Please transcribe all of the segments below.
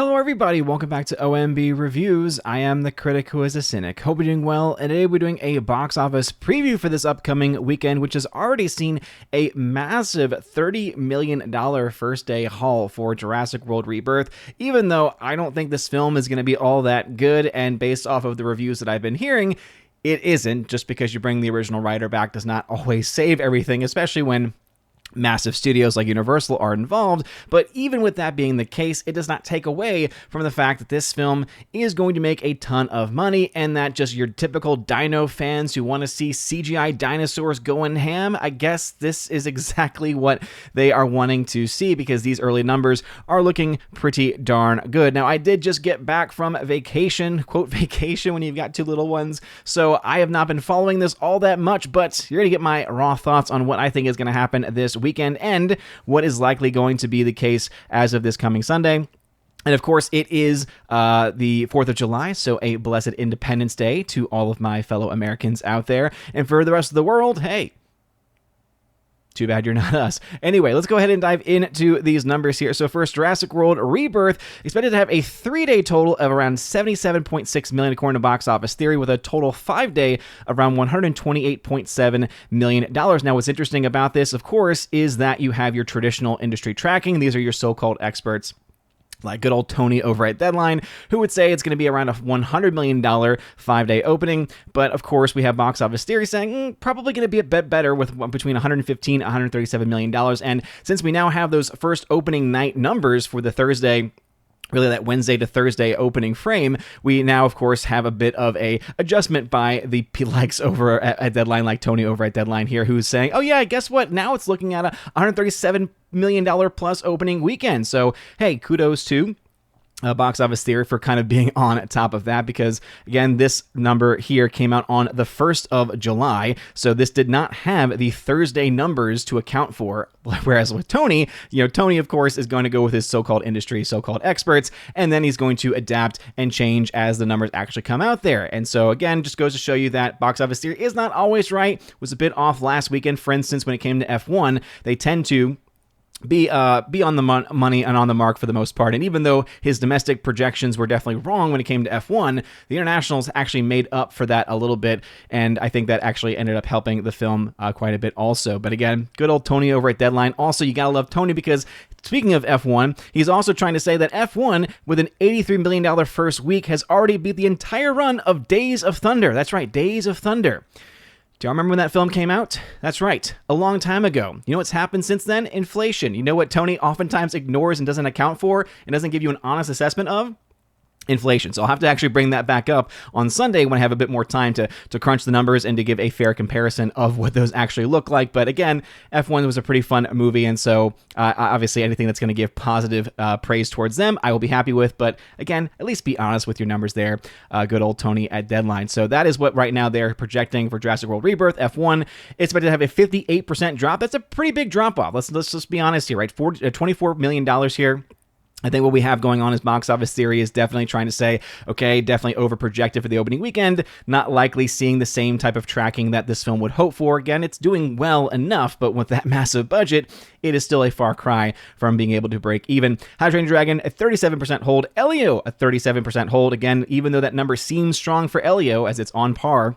Hello everybody, welcome back to OMB Reviews. I am the critic who is a cynic. Hope you're doing well, and today we're doing a box office preview for this upcoming weekend, which has already seen a massive $30 million first day haul for Jurassic World Rebirth, even though I don't think this film is going to be all that good, and based off of the reviews that I've been hearing, it isn't. Just because you bring the original writer back does not always save everything, especially when massive studios like Universal are involved. But even with that being the case, it does not take away from the fact that this film is going to make a ton of money, and that just your typical dino fans who want to see CGI dinosaurs going ham, I guess this is exactly what they are wanting to see, because these early numbers are looking pretty darn good. Now, I did just get back from vacation, quote vacation when you've got two little ones, so I have not been following this all that much, but you're going to get my raw thoughts on what I think is going to happen this weekend and what is likely going to be the case as of this coming Sunday. And of course, it is the 4th of July, so a blessed Independence Day to all of my fellow Americans out there. And for the rest of the world, hey, too bad you're not us. Anyway, let's go ahead and dive into these numbers here. So first, Jurassic World Rebirth expected to have a 3-day total of around $77.6 million according to Box Office Theory, with a total 5-day around $128.7 million. Now, what's interesting about this, of course, is that you have your traditional industry tracking. These are your so-called experts, like good old Tony over at Deadline, who would say it's going to be around a $100 million 5-day opening. But of course, we have Box Office Theory saying probably going to be a bit better with between $115 and $137 million. And since we now have those first opening night numbers for the Thursday, really that Wednesday to Thursday opening frame, we now, of course, have a bit of a adjustment by the likes over at Deadline, like Tony over at Deadline here, who's saying, oh yeah, guess what? Now it's looking at a $137 million plus opening weekend. So, hey, kudos to Box Office Theory for kind of being on top of that, because again, this number here came out on the 1st of July, so this did not have the Thursday numbers to account for, whereas with Tony, Tony of course is going to go with his so-called industry, so-called experts, and then he's going to adapt and change as the numbers actually come out there. And so again, just goes to show you that Box Office Theory is not always right. Was a bit off last weekend, for instance, when it came to F1, they tend to be on the money and on the mark for the most part. And even though his domestic projections were definitely wrong when it came to F1, the internationals actually made up for that a little bit, and I think that actually ended up helping the film quite a bit also. But again, good old Tony over at Deadline. Also, you gotta love Tony, because speaking of F1, he's also trying to say that F1, with an $83 million first week, has already beat the entire run of Days of Thunder. That's right, Days of Thunder. Do y'all remember when that film came out? That's right, a long time ago. You know what's happened since then? Inflation. You know what Tony oftentimes ignores and doesn't account for and doesn't give you an honest assessment of? Inflation. So I'll have to actually bring that back up on Sunday when I have a bit more time to crunch the numbers and to give a fair comparison of what those actually look like. But again, F1 was a pretty fun movie, and so obviously anything that's going to give positive praise towards them, I will be happy with. But again, at least be honest with your numbers there. Good old Tony at Deadline. So that is what right now they're projecting for Jurassic World Rebirth. F1, it's expected to have a 58% drop. That's a pretty big drop off. Let's just be honest here, right? $24 million here. I think what we have going on is Box Office Theory is definitely trying to say, okay, definitely over-projected for the opening weekend, not likely seeing the same type of tracking that this film would hope for. Again, it's doing well enough, but with that massive budget, it is still a far cry from being able to break even. How to Train Your Dragon, a 37% hold. Elio, a 37% hold. Again, even though that number seems strong for Elio, as it's on par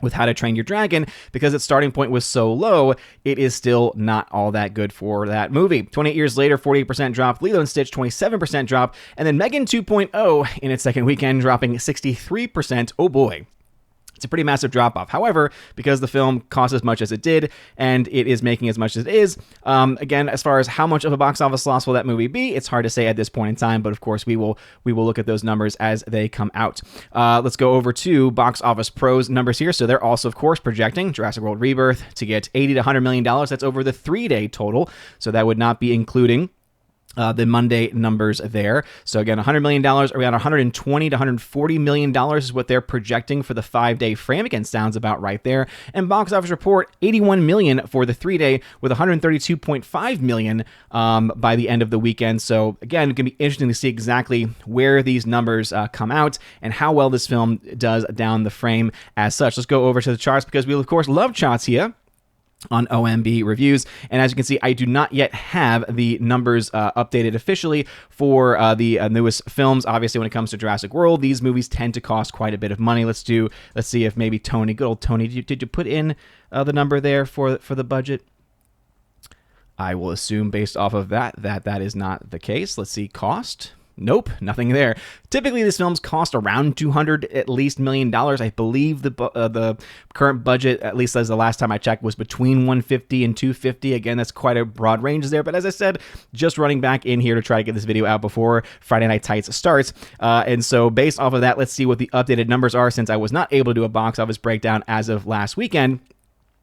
with How to Train Your Dragon, because its starting point was so low, it is still not all that good for that movie. 28 years later, 48% drop. Lilo and Stitch, 27% drop. And then Megan 2.0 in its second weekend, dropping 63%. Oh boy. It's a pretty massive drop-off. However, because the film cost as much as it did, and it is making as much as it is, again, as far as how much of a box office loss will that movie be, it's hard to say at this point in time, but of course we will look at those numbers as they come out. Let's go over to Box Office Pro's numbers here. So they're also, of course, projecting Jurassic World Rebirth to get $80 to $100 million. That's over the 3-day total, so that would not be including the Monday numbers there. So again, $100 million, around $120 to $140 million is what they're projecting for the 5-day frame. Again, sounds about right there. And Box Office Report, $81 million for the 3-day, with $132.5 million by the end of the weekend. So again, it's going to be interesting to see exactly where these numbers come out and how well this film does down the frame as such. Let's go over to the charts, because we, of course, love charts here. on OMB Reviews. And as you can see, I do not yet have the numbers updated officially for the newest films. Obviously, when it comes to Jurassic World, these movies tend to cost quite a bit of money. Let's see if maybe Tony, good old Tony, did you put in the number there for the budget? I will assume based off of that is not the case. Let's see, cost. Nope, nothing there. Typically, these films cost around $200 at least million. I believe the current budget, at least as the last time I checked, was between 150 and 250. Again, that's quite a broad range there. But as I said, just running back in here to try to get this video out before Friday Night Tights starts. And so based off of that, let's see what the updated numbers are, since I was not able to do a box office breakdown as of last weekend.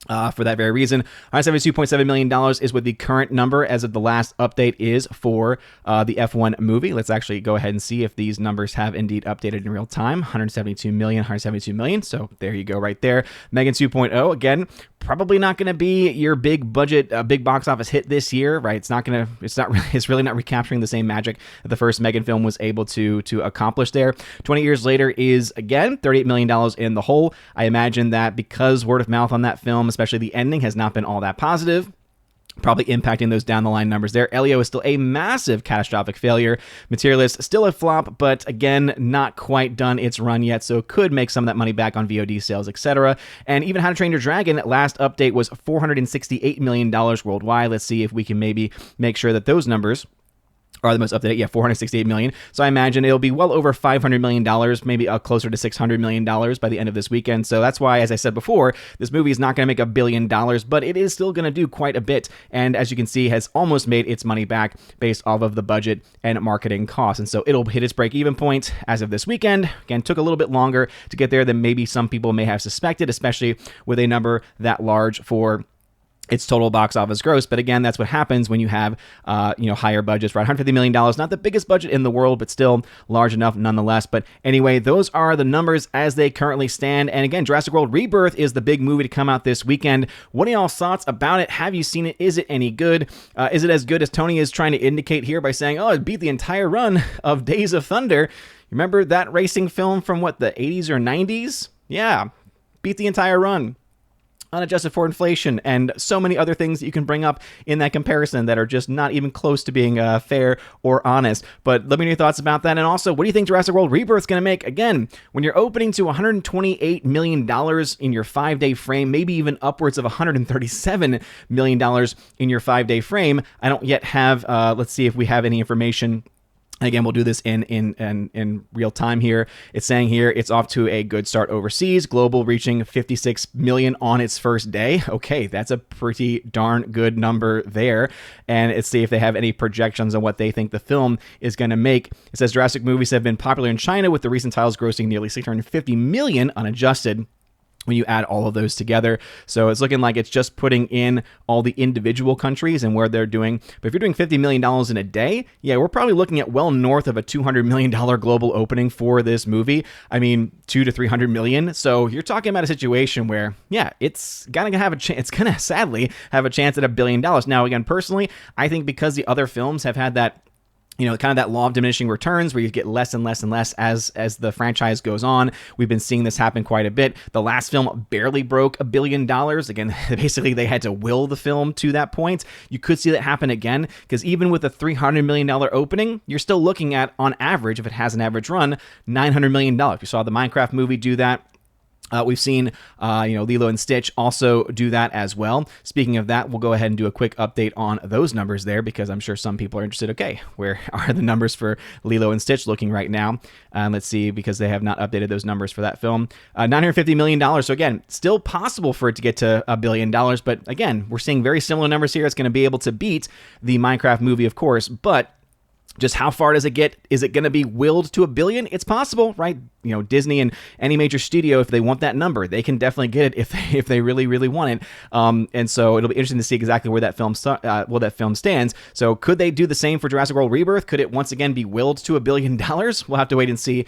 For that very reason, $172.7 million is what the current number as of the last update is for the F1 movie. Let's actually go ahead and see if these numbers have indeed updated in real time. 172 million. So there you go right there. Megan 2.0, again, probably not going to be your big budget, big box office hit this year, right? It's really not recapturing the same magic that the first Megan film was able to accomplish there. 20 years later is, again, $38 million in the hole. I imagine that because word of mouth on that film, especially the ending, has not been all that positive, probably impacting those down the line numbers there. Elio is still a massive catastrophic failure. Materialist still a flop, but again, not quite done its run yet, so could make some of that money back on VOD sales, etc. And even How to Train Your Dragon, last update was $468 million worldwide. Let's see if we can maybe make sure that those numbers are the most up to date. Yeah, $468 million. So I imagine it'll be well over $500 million, maybe closer to $600 million by the end of this weekend. So that's why, as I said before, this movie is not going to make $1 billion, but it is still going to do quite a bit. And as you can see, has almost made its money back based off of the budget and marketing costs. And so it'll hit its break-even point as of this weekend. Again, took a little bit longer to get there than maybe some people may have suspected, especially with a number that large for its total box office gross. But again, that's what happens when you have higher budgets, right? $150 million, not the biggest budget in the world, but still large enough nonetheless. But anyway, those are the numbers as they currently stand. And again, Jurassic World Rebirth is the big movie to come out this weekend. What are y'all's thoughts about it? Have you seen it? Is it any good? Is it as good as Tony is trying to indicate here by saying, oh, it beat the entire run of Days of Thunder? Remember that racing film from what, the 80s or 90s? Yeah, beat the entire run, unadjusted for inflation, and so many other things that you can bring up in that comparison that are just not even close to being fair or honest. But let me know your thoughts about that. And also, what do you think Jurassic World Rebirth is going to make? Again, when you're opening to $128 million in your 5-day frame, maybe even upwards of $137 million in your 5-day frame. I don't yet have, let's see if we have any information. Again, we'll do this in real time here. It's saying here it's off to a good start overseas. Global reaching 56 million on its first day. Okay, that's a pretty darn good number there. And let's see if they have any projections on what they think the film is going to make. It says Jurassic movies have been popular in China, with the recent titles grossing nearly 650 million unadjusted when you add all of those together. So it's looking like it's just putting in all the individual countries and where they're doing. But if you're doing $50 million in a day, yeah, we're probably looking at well north of a $200 million global opening for this movie. I mean, 200 to 300 million. So you're talking about a situation where, yeah, it's gonna have a chance. It's gonna sadly have a chance at $1 billion. Now, again, personally, I think because the other films have had that, kind of that law of diminishing returns where you get less and less and less as the franchise goes on. We've been seeing this happen quite a bit. The last film barely broke $1 billion. Again, basically they had to will the film to that point. You could see that happen again, because even with a $300 million opening, you're still looking at, on average, if it has an average run, $900 million. You saw the Minecraft movie do that. We've seen, Lilo and Stitch also do that as well. Speaking of that, we'll go ahead and do a quick update on those numbers there, because I'm sure some people are interested. Okay, where are the numbers for Lilo and Stitch looking right now? Let's see, because they have not updated those numbers for that film. $950 million. So again, still possible for it to get to $1 billion. But again, we're seeing very similar numbers here. It's going to be able to beat the Minecraft movie, of course, but just how far does it get? Is it going to be willed to $1 billion? It's possible, right? Disney and any major studio, if they want that number, they can definitely get it if they really, really want it. And so it'll be interesting to see exactly where that film stands. So could they do the same for Jurassic World Rebirth? Could it once again be willed to $1 billion? We'll have to wait and see.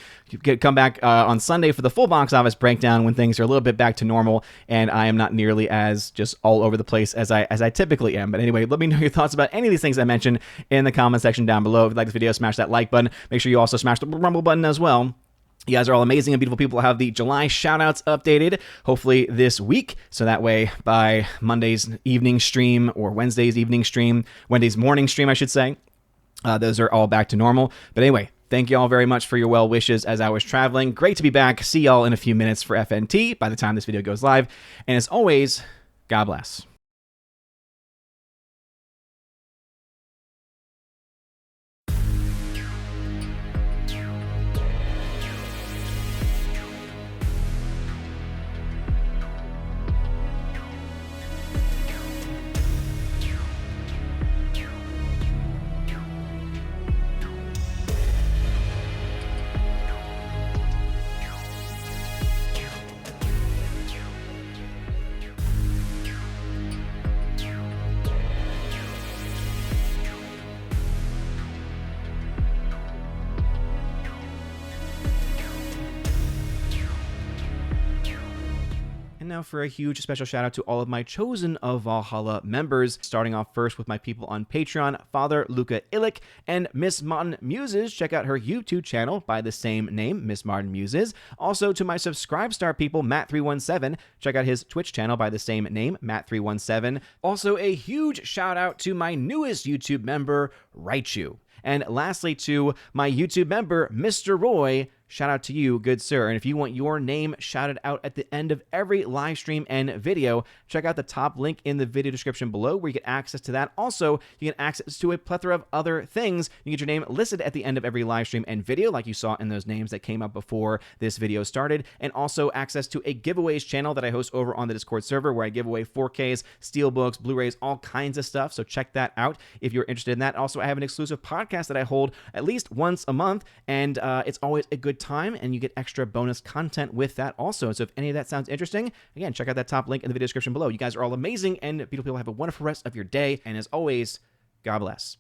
Come back on Sunday for the full box office breakdown when things are a little bit back to normal and I am not nearly as just all over the place as I typically am. But anyway, let me know your thoughts about any of these things I mentioned in the comment section down below. If you like this video, smash that like button. Make sure you also smash the rumble button as well. You guys are all amazing and beautiful people. I'll have the July shoutouts updated, hopefully this week. So that way by Monday's evening stream or Wednesday's evening stream, Wednesday's morning stream, I should say, those are all back to normal. But anyway, thank you all very much for your well wishes as I was traveling. Great to be back. See y'all in a few minutes for FNT by the time this video goes live. And as always, God bless. And now for a huge special shout out to all of my Chosen of Valhalla members, starting off first with my people on Patreon, Father Luca Illick and Miss Martin Muses. Check out her YouTube channel by the same name, Miss Martin Muses. Also to my Subscribestar people, Matt317. Check out his Twitch channel by the same name, Matt317. Also a huge shout out to my newest YouTube member, Raichu. And lastly to my YouTube member, Mr. Roy. Shout out to you, good sir. And if you want your name shouted out at the end of every live stream and video, check out the top link in the video description below where you get access to that. Also, you get access to a plethora of other things. You get your name listed at the end of every live stream and video, like you saw in those names that came up before this video started. And also access to a giveaways channel that I host over on the Discord server where I give away 4Ks, Steelbooks, Blu-rays, all kinds of stuff. So check that out if you're interested in that. Also, I have an exclusive podcast that I hold at least once a month, and it's always a good time, and you get extra bonus content with that also. So if any of that sounds interesting, again, check out that top link in the video description below. You guys are all amazing, and beautiful people. Have a wonderful rest of your day, and as always, God bless.